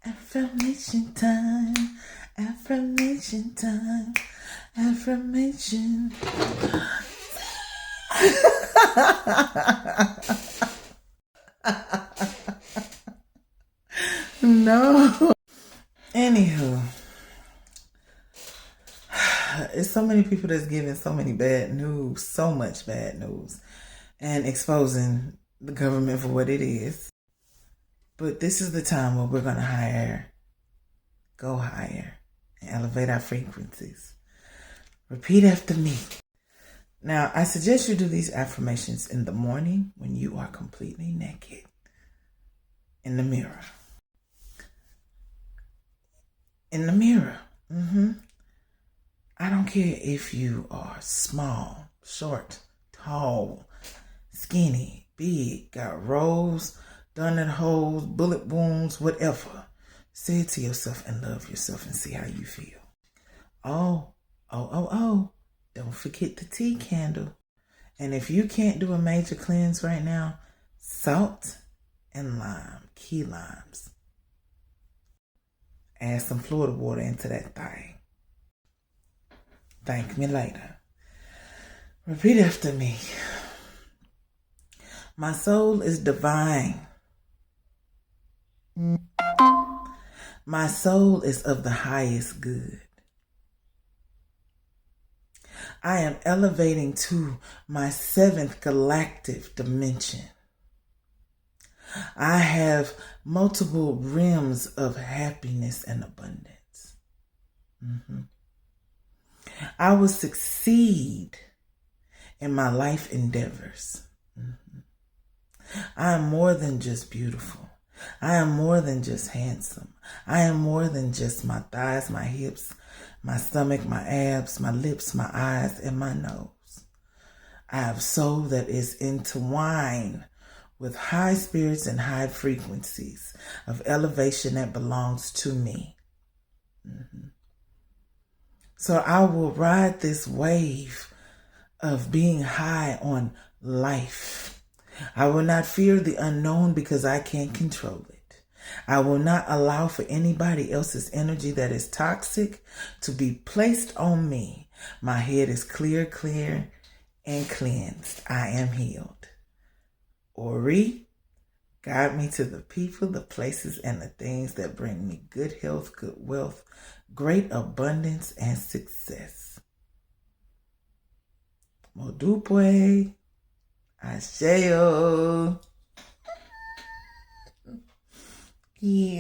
Affirmation time, affirmation time, affirmation. No. Anywho, it's so many people that's giving so many bad news, so much bad news, and exposing the government for what it is. But this is the time where we're going to go higher, and elevate our frequencies. Repeat after me. Now, I suggest you do these affirmations in the morning when you are completely naked in the mirror. In the mirror. I don't care if you are small, short, tall, skinny, big, got rolls, donut holes, bullet wounds, whatever. Say it to yourself and love yourself and see how you feel. Oh. Don't forget the tea candle. And if you can't do a major cleanse right now, salt and lime, key limes. Add some Florida water into that thing. Thank me later. Repeat after me. My soul is divine. My soul is of the highest good. I am elevating to my 7th galactic dimension. I have multiple realms of happiness and abundance. I will succeed in my life endeavors. I am more than just beautiful. I am more than just handsome. I am more than just my thighs, my hips, my stomach, my abs, my lips, my eyes, and my nose. I have soul that is entwined with high spirits and high frequencies of elevation that belongs to me. So I will ride this wave of being high on life. I will not fear the unknown because I can't control it. I will not allow for anybody else's energy that is toxic to be placed on me. My head is clear, and cleansed. I am healed. Ori, guide me to the people, the places, and the things that bring me good health, good wealth, great abundance, and success. Modupwe, Asheo. Yeah.